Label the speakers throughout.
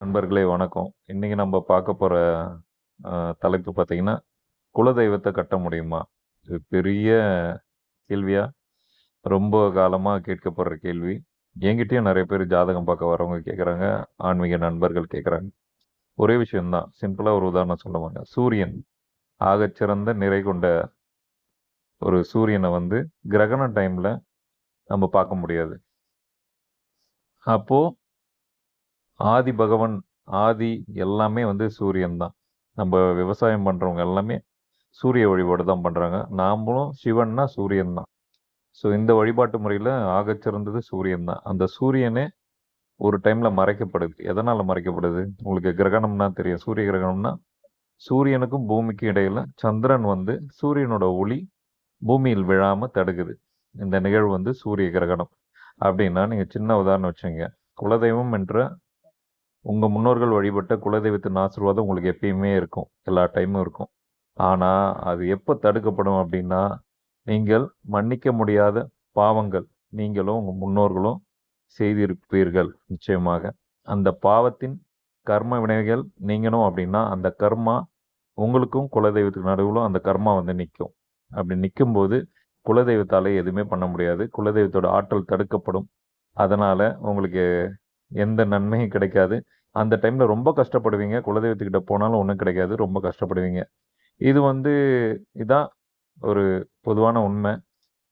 Speaker 1: நண்பர்களே வணக்கம். இன்னைக்கு நம்ம பார்க்க போற தலைப்பு பார்த்தீங்கன்னா, குலதெய்வத்த கட்ட முடியுமா? இது பெரிய கேள்வியா, ரொம்ப காலமா கேட்கப்படுற கேள்வி. என்கிட்டயும் நெறைய பேர் ஜாதகம் பார்க்க வரவங்க கேட்குறாங்க. ஆன்மீக நண்பர்கள் கேட்குறாங்க. ஒரே விஷயம் தான். சிம்பிளா ஒரு உதாரணம் சொல்லுவாங்க. சூரியன் ஆகச்சிறந்த நிறை கொண்ட ஒரு சூரியன வந்து கிரகண டைம்ல நம்ம பார்க்க முடியாது. அப்போ ஆதி பகவன், ஆதி எல்லாமே வந்து சூரியன் தான். நம்ம விவசாயம் பண்றவங்க எல்லாமே சூரிய வழிபாடு தான் பண்றாங்க. நாமளும் சிவன்னா சூரியன் தான். ஸோ இந்த வழிபாட்டு முறையில ஆகச்சிறந்தது சூரியன் தான். அந்த சூரியனே ஒரு டைம்ல மறைக்கப்படுது. எதனால மறைக்கப்படுது? உங்களுக்கு கிரகணம்னா தெரியும். சூரிய கிரகணம்னா சூரியனுக்கும் பூமிக்கும் இடையில சந்திரன் வந்து சூரியனோட ஒளி பூமியில் விழாம தடுக்குது. இந்த நிகழ்வு வந்து சூரிய கிரகணம். அப்படின்னா நீங்க சின்ன உதாரணம் வச்சுங்க. குலதெய்வம் என்ற உங்க முன்னோர்கள் வழிபட்ட குலதெய்வத்தின் ஆசீர்வாதம் உங்களுக்கு எப்பயுமே இருக்கும். எல்லா டைமும் இருக்கும். ஆனா, அது எப்ப தடுக்கப்படும் அப்படின்னா, நீங்கள் மன்னிக்க முடியாத பாவங்கள் நீங்களும் உங்க முன்னோர்களும் செய்திருப்பீர்கள் நிச்சயமாக. அந்த பாவத்தின் கர்ம வினைகள் நீங்கணும் அப்படின்னா, அந்த கர்மா உங்களுக்கும் குலதெய்வத்துக்கு நடுவுல அந்த கர்மா வந்து நிக்கும். அப்படி நிக்கும்போது, குலதெய்வத்தால எதுவுமே பண்ண முடியாது. குலதெய்வத்தோட ஆற்றல் தடுக்கப்படும். அதனால உங்களுக்கு எந்த நன்மையும் கிடைக்காது. அந்த டைம்ல ரொம்ப கஷ்டப்படுவீங்க. குலதெய்வத்துக்கிட்ட போனாலும் ஒண்ணும் கிடைக்காது. ரொம்ப கஷ்டப்படுவீங்க. இது வந்து இதான் ஒரு பொதுவான உண்மை.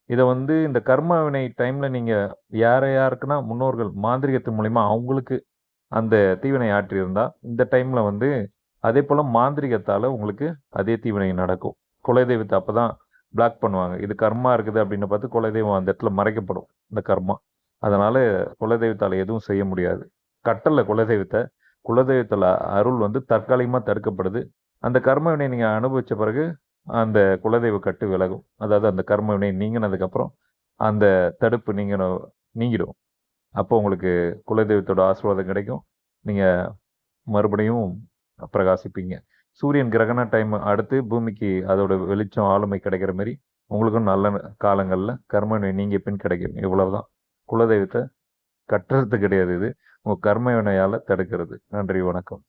Speaker 1: இத வந்து இந்த கர்ம வினை டைம்ல நீங்க யாருக்குன்னா முன்னோர்கள் மாந்திரீகத்தின் மூலியமா அவங்களுக்கு அந்த தீவினை ஆற்றியிருந்தா, இந்த டைம்ல வந்து அதேபோல மாந்திரீகத்தால உங்களுக்கு அதே தீவினை நடக்கும். குலதெய்வத்த அப்பதான் பிளாக் பண்ணுவாங்க. இது கர்மா இருக்குது அப்படின்னு பார்த்து குலதெய்வம் அந்த இடத்துல மறைக்கப்படும். இந்த கர்மா. அதனால குலதெய்வத்தால எதுவும் செய்ய முடியாது. கட்டல குலதெய்வத்த. குலதெய்வத்துல அருள் வந்து தற்காலிகமா தடுக்கப்படுது. அந்த கர்ம வினை நீங்க அனுபவிச்ச பிறகு அந்த குலதெய்வ கட்டு விலகும். அதாவது அந்த கர்ம வினை நீங்கினதுக்கப்புறம் அந்த தடுப்பு நீங்கிடும். அப்போ உங்களுக்கு குலதெய்வத்தோட ஆசீர்வாதம் கிடைக்கும். நீங்க மறுபடியும் பிரகாசிப்பீங்க. சூரியன் கிரகண டைம் அடுத்து பூமிக்கு அதோட வெளிச்சம், ஆளுமை கிடைக்கிற மாரி உங்களுக்கும் நல்ல காலங்கள்ல கர்ம வினை நீங்கிய பின் கிடைக்கும். இவ்வளவுதான். குலதெய்வத்த கட்டுறது கிடையாது இது. உங்க கர்ம வினையால தடுக்கிறது. நன்றி, வணக்கம்.